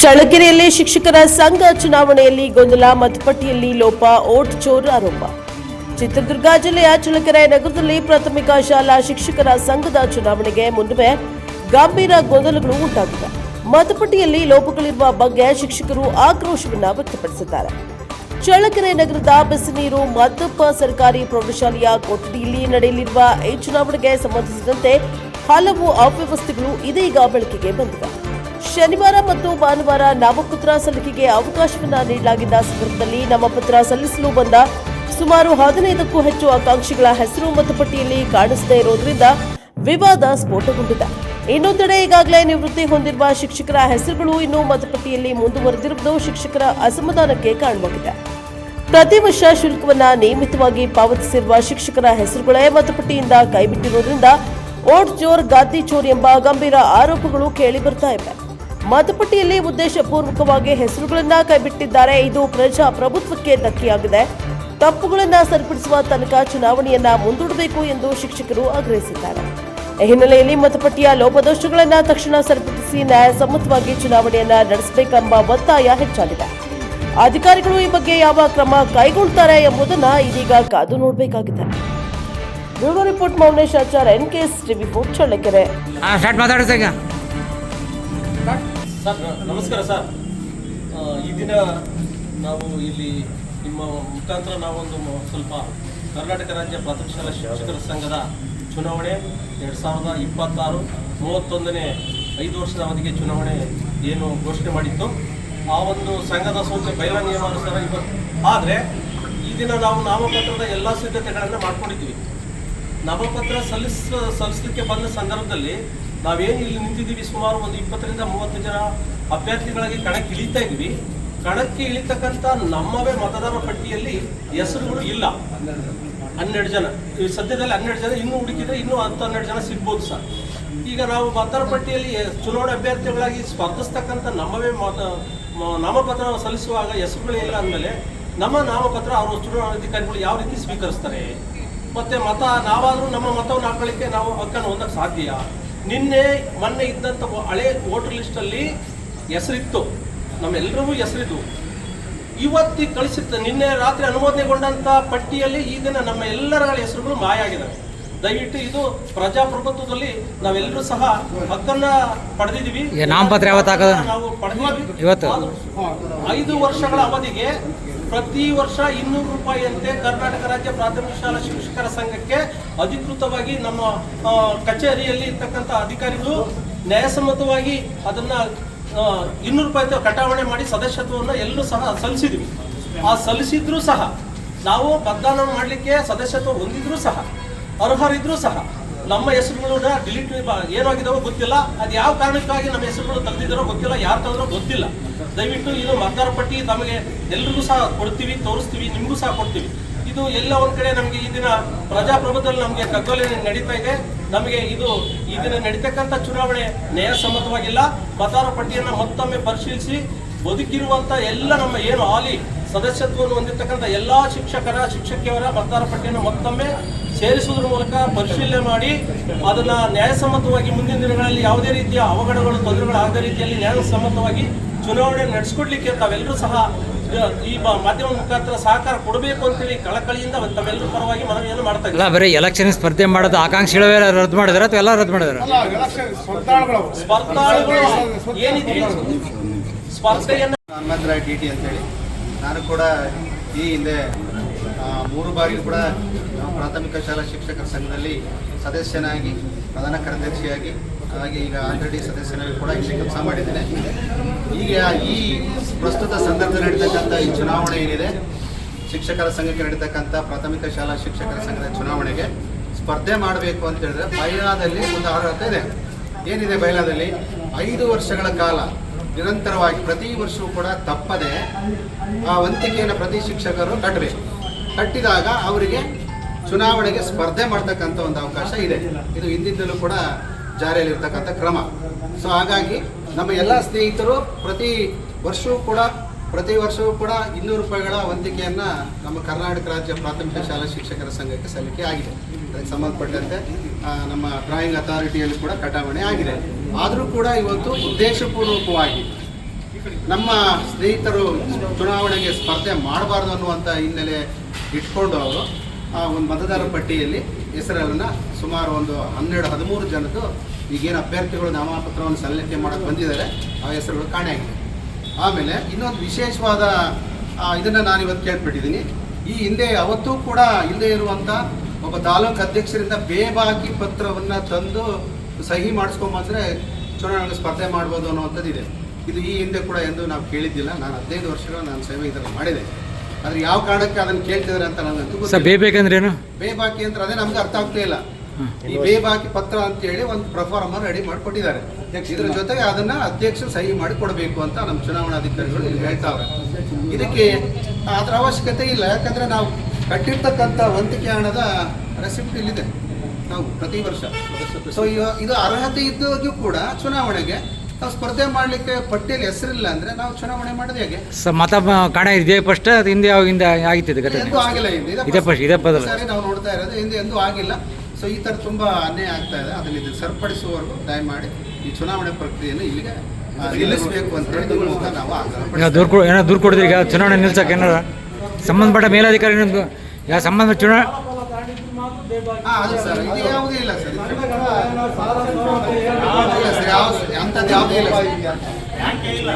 ಚಳ್ಳಕೆರೆಯಲ್ಲಿ ಶಿಕ್ಷಕರ ಸಂಘ ಚುನಾವಣೆಯಲ್ಲಿ ಗೊಂದಲ, ಮತಪಟ್ಟಿಯಲ್ಲಿ ಲೋಪ, ವೋಟ್ ಚೋರ್ ಆರೋಪ. ಚಿತ್ರದುರ್ಗ ಜಿಲ್ಲೆಯ ಚಳ್ಳಕೆರೆ ನಗರದಲ್ಲಿ ಪ್ರಾಥಮಿಕ ಶಾಲಾ ಶಿಕ್ಷಕರ ಸಂಘದ ಚುನಾವಣೆಗೆ ಮುನ್ನವೇ ಗಂಭೀರ ಗೊಂದಲಗಳು ಉಂಟಾಗಿವೆ. ಮತಪಟ್ಟಿಯಲ್ಲಿ ಲೋಪಗಳಿರುವ ಬಗ್ಗೆ ಶಿಕ್ಷಕರು ಆಕ್ರೋಶವನ್ನು ವ್ಯಕ್ತಪಡಿಸಿದ್ದಾರೆ. ಚಳ್ಳಕೆರೆ ನಗರದ ಬಿಸಿನೀರು ಮತ್ತಪ್ಪ ಸರ್ಕಾರಿ ಪ್ರೌಢಶಾಲೆಯ ಕೊಠಡಿಯಲ್ಲಿ ನಡೆಯಲಿರುವ ಈ ಚುನಾವಣೆಗೆ ಸಂಬಂಧಿಸಿದಂತೆ ಹಲವು ಅವ್ಯವಸ್ಥೆಗಳು ಇದೀಗ ಬೆಳಕಿಗೆ ಬಂದಿವೆ. ಶನಿವಾರ ಮತ್ತು ಭಾನುವಾರ ನಾಮಪತ್ರ ಸಲ್ಲಿಕೆಗೆ ಅವಕಾಶವನ್ನು ನೀಡಲಾಗಿದ್ದ ಸಂದರ್ಭದಲ್ಲಿ ನಾಮಪತ್ರ ಸಲ್ಲಿಸಲು ಬಂದ ಸುಮಾರು 15ಕ್ಕೂ ಹೆಚ್ಚು ಆಕಾಂಕ್ಷಿಗಳ ಹೆಸರು ಮತಪಟ್ಟಿಯಲ್ಲಿ ಕಾಣಿಸದೇ ಇರುವುದರಿಂದ ವಿವಾದ ಸ್ಫೋಟಗೊಂಡಿದೆ. ಇನ್ನೊಂದೆಡೆ ಈಗಾಗಲೇ ನಿವೃತ್ತಿ ಹೊಂದಿರುವ ಶಿಕ್ಷಕರ ಹೆಸರುಗಳು ಇನ್ನೂ ಮತಪಟ್ಟಿಯಲ್ಲಿ ಮುಂದುವರೆದಿರುವುದು ಶಿಕ್ಷಕರ ಅಸಮಾಧಾನಕ್ಕೆ ಕಾರಣವಾಗಿದೆ. ಪ್ರತಿ ವರ್ಷ ಶುಲ್ಕವನ್ನು ನಿಯಮಿತವಾಗಿ ಪಾವತಿಸಿರುವ ಶಿಕ್ಷಕರ ಹೆಸರುಗಳೇ ಮತಪಟ್ಟಿಯಿಂದ ಕೈಬಿಟ್ಟಿರುವುದರಿಂದ ವೋಟ್ ಚೋರ್, ಗಾದಿ ಚೋರ್ ಎಂಬ ಗಂಭೀರ ಆರೋಪಗಳು ಕೇಳಿಬರ್ತಾ ಇವೆ. ಮತಪಟ್ಟಿಯಲ್ಲಿ ಉದ್ದೇಶಪೂರ್ವಕವಾಗಿ ಹೆಸರುಗಳನ್ನು ಕೈಬಿಟ್ಟಿದ್ದಾರೆ. ಇದು ಪ್ರಜಾಪ್ರಭುತ್ವಕ್ಕೆ ಧಕ್ಕೆಯಾಗಿದೆ. ತಪ್ಪುಗಳನ್ನು ಸರಿಪಡಿಸುವ ತನಕ ಚುನಾವಣೆಯನ್ನ ಮುಂದೂಡಬೇಕು ಎಂದು ಶಿಕ್ಷಕರು ಆಗ್ರಹಿಸಿದ್ದಾರೆ. ಈ ಹಿನ್ನೆಲೆಯಲ್ಲಿ ಮತಪಟ್ಟಿಯ ಲೋಪದೋಷಗಳನ್ನು ತಕ್ಷಣ ಸರಿಪಡಿಸಿ ನ್ಯಾಯಸಮ್ಮತವಾಗಿ ಚುನಾವಣೆಯನ್ನ ನಡೆಸಬೇಕೆಂಬ ಒತ್ತಾಯ ಹೆಚ್ಚಾಗಿದೆ. ಅಧಿಕಾರಿಗಳು ಈ ಬಗ್ಗೆ ಯಾವ ಕ್ರಮ ಕೈಗೊಳ್ಳುತ್ತಾರೆ ಎಂಬುದನ್ನು ಇದೀಗ ಕಾದು ನೋಡಬೇಕಾಗಿದೆ. Bureau report Mounesh Achar, NKS TV4 Challakere. ನಮಸ್ಕಾರ ಸರ್. ಈ ದಿನ ನಾವು ಇಲ್ಲಿ ನಿಮ್ಮ ಮುಖಾಂತರ ನಾವೊಂದು ಸ್ವಲ್ಪ ಕರ್ನಾಟಕ ರಾಜ್ಯ ಪ್ರಾಥಮಿಕ ಶಾಲಾ ಶಿಕ್ಷಕರ ಸಂಘದ ಚುನಾವಣೆ 2026 31ನೇ 5 ವರ್ಷದ ಅವಧಿಗೆ ಚುನಾವಣೆ ಏನು ಘೋಷಣೆ ಮಾಡಿತ್ತು, ಆ ಒಂದು ಸಂಘದ ಸೂಚನೆ ಬೈಲಾ ನಿಯಮಾನುಸಾರ ಇವತ್ತು. ಆದರೆ ಈ ದಿನ ನಾವು ನಾಮಪತ್ರದ ಎಲ್ಲ ಸಿದ್ಧತೆಗಳನ್ನು ಮಾಡ್ಕೊಂಡಿದ್ದೀವಿ. ನಾಮಪತ್ರ ಸಲ್ಲಿಸಲಿಕ್ಕೆ ಬಂದ ಸಂದರ್ಭದಲ್ಲಿ ನಾವೇನು ಇಲ್ಲಿ ನಿಂತಿದ್ದೀವಿ, ಸುಮಾರು ಒಂದು 20 ರಿಂದ 30 ಜನ ಅಭ್ಯರ್ಥಿಗಳಿಗೆ ಕಣಕ್ಕೆ ಇಳಿತಾ ಇದ್ವಿ. ಕಣಕ್ಕೆ ಇಳಿತಕ್ಕಂಥ ನಮ್ಮವೇ ಮತದಾರ ಪಟ್ಟಿಯಲ್ಲಿ ಹೆಸರುಗಳು ಇಲ್ಲ. 12 ಜನ, ಸದ್ಯದಲ್ಲಿ 12 ಜನ, ಇನ್ನೂ ಹುಡುಕಿದ್ರೆ ಇನ್ನೂ 10-12 ಜನ ಸಿಗ್ಬೋದು ಸರ್. ಈಗ ನಾವು ಮತದಾರ ಪಟ್ಟಿಯಲ್ಲಿ ಚುನಾವಣಾ ಅಭ್ಯರ್ಥಿಗಳಾಗಿ ಸ್ಪರ್ಧಿಸ್ತಕ್ಕಂಥ ನಮ್ಮವೇ ನಾಮಪತ್ರ ಸಲ್ಲಿಸುವಾಗ ಹೆಸರುಗಳು ಇಲ್ಲ ಅಂದಮೇಲೆ ನಮ್ಮ ನಾಮಪತ್ರ ಅವರು ಚುನಾವಣಾಧಿಕಾರಿಗಳು ಯಾವ ರೀತಿ ಸ್ವೀಕರಿಸ್ತಾರೆ? ಮತ್ತೆ ನಾವಾದರೂ ನಮ್ಮ ಮತವನ್ನು ಹಾಕೊಳ್ಳಿಕ್ಕೆ ನಾವು ಹಕ್ಕನ್ನು ಹೊಂದಕ್ಕೆ ಸಾಧ್ಯ? ಮೊನ್ನೆ ಇದ್ದಂಥ ಹಳೆ ವೋಟರ್ ಲಿಸ್ಟಲ್ಲಿ ಹೆಸರಿತ್ತು, ನಮ್ಮೆಲ್ಲರಿಗೂ ಹೆಸರಿದ್ವು. ಇವತ್ತಿಗೆ ಕಳಿಸಿತ್ತು, ನಿನ್ನೆ ರಾತ್ರಿ ಅನುಮೋದನೆಗೊಂಡಂಥ ಪಟ್ಟಿಯಲ್ಲಿ ಈ ದಿನ ನಮ್ಮ ಎಲ್ಲರ ಹೆಸರುಗಳು ಮಾಯ ಆಗಿದ್ದಾವೆ. ದಯವಿಟ್ಟು ಇದು ಪ್ರಜಾಪ್ರಭುತ್ವದಲ್ಲಿ ನಾವೆಲ್ಲರೂ ಸಹ ಹಕ್ಕನ್ನ ಪಡೆದಿದ್ದೀವಿ. ನಾವು ಪಡೆದಿದ್ದೀವಿ. 5 ವರ್ಷಗಳ ಅವಧಿಗೆ ಪ್ರತಿ ವರ್ಷ 200 ರೂಪಾಯಿಯಂತೆ ಕರ್ನಾಟಕ ರಾಜ್ಯ ಪ್ರಾಥಮಿಕ ಶಾಲಾ ಶಿಕ್ಷಕರ ಸಂಘಕ್ಕೆ ಅಧಿಕೃತವಾಗಿ ನಮ್ಮ ಕಚೇರಿಯಲ್ಲಿ ಇರ್ತಕ್ಕಂಥ ಅಧಿಕಾರಿಗಳು ನ್ಯಾಯಸಮ್ಮತವಾಗಿ ಅದನ್ನ 200 ರೂಪಾಯಿ ಕಟಾವಣೆ ಮಾಡಿ ಸದಸ್ಯತ್ವವನ್ನು ಎಲ್ಲರೂ ಸಹ ಸಲ್ಲಿಸಿದ್ವಿ. ಆ ಸಲ್ಲಿಸಿದ್ರೂ ಸಹ ನಾವು ಮತದಾನ ಮಾಡಲಿಕ್ಕೆ ಸದಸ್ಯತ್ವ ಹೊಂದಿದ್ರೂ ಸಹ ಅರ್ಹರಿದ್ರೂ ಸಹ ನಮ್ಮ ಹೆಸರುಗಳು ಡಿಲೀಟ್ ಏನಾಗಿದ್ದಾವೋ ಗೊತ್ತಿಲ್ಲ. ಅದು ಯಾವ ಕಾರಣಕ್ಕಾಗಿ ನಮ್ಮ ಹೆಸರುಗಳು ತೆಗೆದಿದ್ದಾರೋ ಗೊತ್ತಿಲ್ಲ, ಯಾರು ತೆಗೆದ್ರೋ ಗೊತ್ತಿಲ್ಲ. ದಯವಿಟ್ಟು ಇದು ಮತದಾರ ಪಟ್ಟಿ ತಮಗೆ ಎಲ್ರಿಗೂ ಸಹ ಕೊಡ್ತೀವಿ, ತೋರಿಸ್ತೀವಿ, ನಿಮಗೂ ಸಹ ಕೊಡ್ತೀವಿ. ಇದು ಎಲ್ಲ ಒಂದ್ ಕಡೆ ನಮಗೆ ಈ ದಿನ ಪ್ರಜಾಪ್ರಭುತ್ವದಲ್ಲಿ ನಮಗೆ ಕಗ್ಗೊಲೆ ನಡೀತಾ ಇದೆ. ನಮಗೆ ಈ ದಿನ ನಡೀತಕ್ಕಂಥ ಚುನಾವಣೆ ನ್ಯಾಯಸಮ್ಮತವಾಗಿಲ್ಲ. ಮತದಾರ ಪಟ್ಟಿಯನ್ನು ಮತ್ತೊಮ್ಮೆ ಪರಿಶೀಲಿಸಿ ಬದುಕಿರುವಂಥ ಎಲ್ಲ ನಮ್ಮ ಏನು ಹಾಲಿ ಸದಸ್ಯತ್ವವನ್ನು ಹೊಂದಿರತಕ್ಕಂಥ ಎಲ್ಲ ಶಿಕ್ಷಕಿಯರ ಮತದಾರ ಪಟ್ಟಿಯನ್ನು ಮತ್ತೊಮ್ಮೆ ಸೇರಿಸುವುದರ ಮೂಲಕ ಪರಿಶೀಲನೆ ಮಾಡಿ ಅದನ್ನ ನ್ಯಾಯಸಮ್ಮತವಾಗಿ ಮುಂದಿನ ದಿನಗಳಲ್ಲಿ ಯಾವುದೇ ರೀತಿಯ ಅವಘಡಗಳು, ತೊಂದರೆಗಳು ಆಗದ ರೀತಿಯಲ್ಲಿ ನ್ಯಾಯಸಮ್ಮತವಾಗಿ ಚುನಾವಣೆ ನಡೆಸಿಕೊಡ್ಲಿಕ್ಕೆ ತಾವೆಲ್ಲರೂ ಸಹ ಈ ಮಾಧ್ಯಮ ಮುಖಾಂತರ ಸಹಕಾರ ಕೊಡಬೇಕು ಅಂತೇಳಿ ಕಳಕಳಿಯಿಂದ ತಮ್ಮೆಲ್ಲರ ಪರವಾಗಿ ಮನವಿಯನ್ನು ಮಾಡ್ತಾ ಇದ್ದೀವಿ. ಬರೀ ಎಲೆಕ್ಷನ್ ಸ್ಪರ್ಧೆ ಮಾಡೋದು ಆಕಾಂಕ್ಷಿಗಳು ರದ್ದು ಮಾಡಿದಾರೆ ಅಥವಾ ಎಲ್ಲ ರದ್ದು ಮಾಡಿದಾರೆ? ಸ್ಪರ್ಧಾಳುಗಳು ಏನಿದೆ ಸ್ಪರ್ಧೆಯನ್ನು ಹನುಮಂತರಾಯ್ DT ಅಂತೇಳಿ ನಾನು ಕೂಡ ಈ ಹಿಂದೆ 3 ಬಾರಿ ಕೂಡ ಪ್ರಾಥಮಿಕ ಶಾಲಾ ಶಿಕ್ಷಕರ ಸಂಘದಲ್ಲಿ ಸದಸ್ಯನಾಗಿ, ಪ್ರಧಾನ ಕಾರ್ಯದರ್ಶಿಯಾಗಿ, ಹಾಗೆ ಈಗ ಆಲ್ರೆಡಿ ಸದಸ್ಯನಾಗಿ ಕೂಡ ಇಲ್ಲಿ ಕೆಲಸ ಮಾಡಿದ್ದೇನೆ. ಈಗ ಈ ಪ್ರಸ್ತುತ ಸಂದರ್ಭದಲ್ಲಿ ನಡೀತಕ್ಕಂಥ ಈ ಚುನಾವಣೆ ಏನಿದೆ, ಶಿಕ್ಷಕರ ಸಂಘಕ್ಕೆ ನಡೀತಕ್ಕಂಥ ಪ್ರಾಥಮಿಕ ಶಾಲಾ ಶಿಕ್ಷಕರ ಸಂಘದ ಚುನಾವಣೆಗೆ ಸ್ಪರ್ಧೆ ಮಾಡಬೇಕು ಅಂತ ಹೇಳಿದ್ರೆ ಬೈಲಾದಲ್ಲಿ ಒಂದು ಅರ್ಹತೆ ಇದೆ. ಏನಿದೆ ಬೈಲಾದಲ್ಲಿ? 5 ವರ್ಷಗಳ ಕಾಲ ನಿರಂತರವಾಗಿ ಪ್ರತಿ ವರ್ಷವೂ ಕೂಡ ತಪ್ಪದೆ ಆ ವಂತಿಕೆಯನ್ನು ಪ್ರತಿ ಶಿಕ್ಷಕರು ಕಟ್ಟಬೇಕು. ಕಟ್ಟಿದಾಗ ಅವರಿಗೆ ಚುನಾವಣೆಗೆ ಸ್ಪರ್ಧೆ ಮಾಡ್ತಕ್ಕಂಥ ಒಂದು ಅವಕಾಶ ಇದೆ. ಇದು ಹಿಂದಿದ್ದಲೂ ಕೂಡ ಜಾರಿಯಲ್ಲಿರ್ತಕ್ಕಂಥ ಕ್ರಮ. ಸೊ ಹಾಗಾಗಿ ನಮ್ಮ ಎಲ್ಲ ಸ್ನೇಹಿತರು ಪ್ರತಿ ವರ್ಷವೂ ಕೂಡ 200 ರೂಪಾಯಿಗಳ ವಂತಿಕೆಯನ್ನು ನಮ್ಮ ಕರ್ನಾಟಕ ರಾಜ್ಯ ಪ್ರಾಥಮಿಕ ಶಾಲಾ ಶಿಕ್ಷಕರ ಸಂಘಕ್ಕೆ ಸಲ್ಲಿಕೆ ಆಗಿದೆ. ಅದಕ್ಕೆ ಸಂಬಂಧಪಟ್ಟಂತೆ ನಮ್ಮ ಡ್ರಾಯಿಂಗ್ ಅಥಾರಿಟಿಯಲ್ಲಿ ಕೂಡ ಕಟಾವಣೆ ಆಗಿದೆ. ಆದರೂ ಕೂಡ ಇವತ್ತು ಉದ್ದೇಶಪೂರ್ವಕವಾಗಿ ನಮ್ಮ ಸ್ನೇಹಿತರು ಚುನಾವಣೆಗೆ ಸ್ಪರ್ಧೆ ಮಾಡಬಾರ್ದು ಅನ್ನುವಂಥ ಹಿನ್ನೆಲೆ ಇಟ್ಕೊಂಡು ಅವರು ಒಂದು ಮತದಾರರ ಪಟ್ಟಿಯಲ್ಲಿ ಹೆಸರನ್ನು ಸುಮಾರು ಒಂದು 12-13 ಜನದ್ದು ಈಗೇನು ಅಭ್ಯರ್ಥಿಗಳು ನಾಮಪತ್ರವನ್ನು ಸಲ್ಲಿಕೆ ಮಾಡೋಕ್ಕೆ ಬಂದಿದ್ದಾರೆ ಆ ಹೆಸರುಗಳು ಕಾಣೆಯಾಗಿದೆ. ಆಮೇಲೆ ಇನ್ನೊಂದು ವಿಶೇಷವಾದ ಇದನ್ನು ನಾನು ಇವತ್ತು ಕೇಳ್ಬಿಟ್ಟಿದ್ದೀನಿ. ಈ ಹಿಂದೆ ಅವತ್ತೂ ಕೂಡ ಇಲ್ಲದೆ ಇರುವಂಥ ಒಬ್ಬ ತಾಲೂಕು ಅಧ್ಯಕ್ಷರಿಂದ ಬೇಬಾಕಿ ಪತ್ರವನ್ನು ತಂದು ಸಹಿ ಮಾಡಿಸ್ಕೊಂಬಂದರೆ ಚುನಾವಣೆಗೆ ಸ್ಪರ್ಧೆ ಮಾಡ್ಬೋದು ಅನ್ನೋವಂಥದ್ದು ಇದೆ. ಇದು ಈ ಹಿಂದೆ ಕೂಡ ಎಂದು ನಾವು ಕೇಳಿದ್ದಿಲ್ಲ. ನಾನು 15 ವರ್ಷಗಳು ನಾನು ಸೇವೆ ಇದನ್ನು ಮಾಡಿದೆ. ಆದರೆ ಯಾವ ಕಾರಣಕ್ಕೆ ಅದನ್ನು ಕೇಳ್ತಿದ್ದಾರೆ ಅಂತ ನನಗಂತೂ ಸರ್ ಬೇಕಂದ್ರೆ ಏನು ಬೇಬಾಕಿ ಅಂದ್ರೆ ಅದೇ ನಮ್ಗೆ ಅರ್ಥ ಆಗ್ತಾ ಇಲ್ಲ. ಈ ಬೇಬಾಕಿ ಪತ್ರ ಅಂತೇಳಿ ಒಂದು ಪ್ರಫಾರ್ಮ ರೆಡಿ ಮಾಡಿಕೊಟ್ಟಿದ್ದಾರೆ. ಇದರ ಜೊತೆಗೆ ಅದನ್ನು ಅಧ್ಯಕ್ಷರು ಸಹಿ ಮಾಡಿ ಕೊಡಬೇಕು ಅಂತ ನಮ್ಮ ಚುನಾವಣಾಧಿಕಾರಿಗಳು ಇಲ್ಲಿ ಹೇಳ್ತಾವ್ರೆ. ಇದಕ್ಕೆ ಅದರ ಅವಶ್ಯಕತೆ ಇಲ್ಲ. ಯಾಕಂದರೆ ನಾವು ಕಟ್ಟಿರ್ತಕ್ಕಂಥ ವಂತಿಕೆ ಹಣದ ರೆಸಿಪ್ಟ್ ಇಲ್ಲಿದೆ ನಾವು ಪ್ರತಿ ವರ್ಷ. ಸೊ ಇದು ಅರ್ಹತೆ ಇದ್ದಾಗ್ಯೂ ಕೂಡ ಚುನಾವಣೆಗೆ ನಾವು ಸ್ಪರ್ಧೆ ಮಾಡಲಿಕ್ಕೆ ಪಟ್ಟಿಯಲ್ಲಿ ಹೆಸರಿಲ್ಲ ಅಂದರೆ ನಾವು ಚುನಾವಣೆ ಮಾಡೋದು ಹೇಗೆ? ಸರ್ ಮತ ಕಾಣೆ ಇದೆ ಫಸ್ಟ್ ಅದು ಹಿಂದೆ ಯಾವಾಗಿಂದ ಆಗಿತ್ತು ಗತೆ ಎಂದೂ ಆಗಿಲ್ಲ. ಇದೇ ಫಸ್ಟ್ ಇದೇ ಬದಲು ಸರಿ ನಾವು ನೋಡ್ತಾ ಇರೋದು ಹಿಂದೆ ಎಂದೂ ಆಗಿಲ್ಲ. ಸೊ ಈ ಥರ ತುಂಬ ಅನ್ಯಾಯ ಆಗ್ತಾ ಇದೆ. ಅದನ್ನು ಇದು ಸರಿಪಡಿಸುವವರೆಗೂ ದಯಮಾಡಿ ಈ ಚುನಾವಣೆ ಪ್ರಕ್ರಿಯೆಯನ್ನು ಇಲ್ಲಿಗೆ ನಿಲ್ಲಿಸಬೇಕು ಅಂತ ಹೇಳಿ ನಿಮ್ಮ ಮೂಲಕ ನಾವು ಆಗ್ರಹ ಏನೋ ದೂರು ಕೊಡಿದ್ರಿ ಈಗ ಚುನಾವಣೆ ನಿಲ್ಸಕ್ಕೆ ಏನಾರ ಸಂಬಂಧಪಟ್ಟ ಮೇಲಾಧಿಕಾರಿ ನಿಮ್ದು ಯಾವ ಸಂಬಂಧ ಚುನಾವಣೆ ಅದು ಸರ್ ಇದು ಯಾವುದೇ ಇಲ್ಲ ಸರ್. ಇಲ್ಲ ಸರ್, ಅಂಥದ್ದು ಯಾವುದೇ ಇಲ್ಲ ಬ್ಯಾಂಕೇ ಇಲ್ಲ.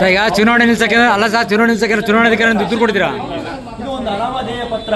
ಸರ್ ಈಗ ಚುನಾವಣೆ ನಿಲ್ಸಕ್ಕೆ ಅಲ್ಲ ಸರ್ ಚುನಾವಣೆ ನಿಲ್ಸಕ್ಕೆ ಚುನಾವಣಾಧಿಕಾರಿ ದೂರು ಕೊಡ್ತೀರಾ? ಇದು ಒಂದು ಅನಾಮಧೇಯ ಪತ್ರ.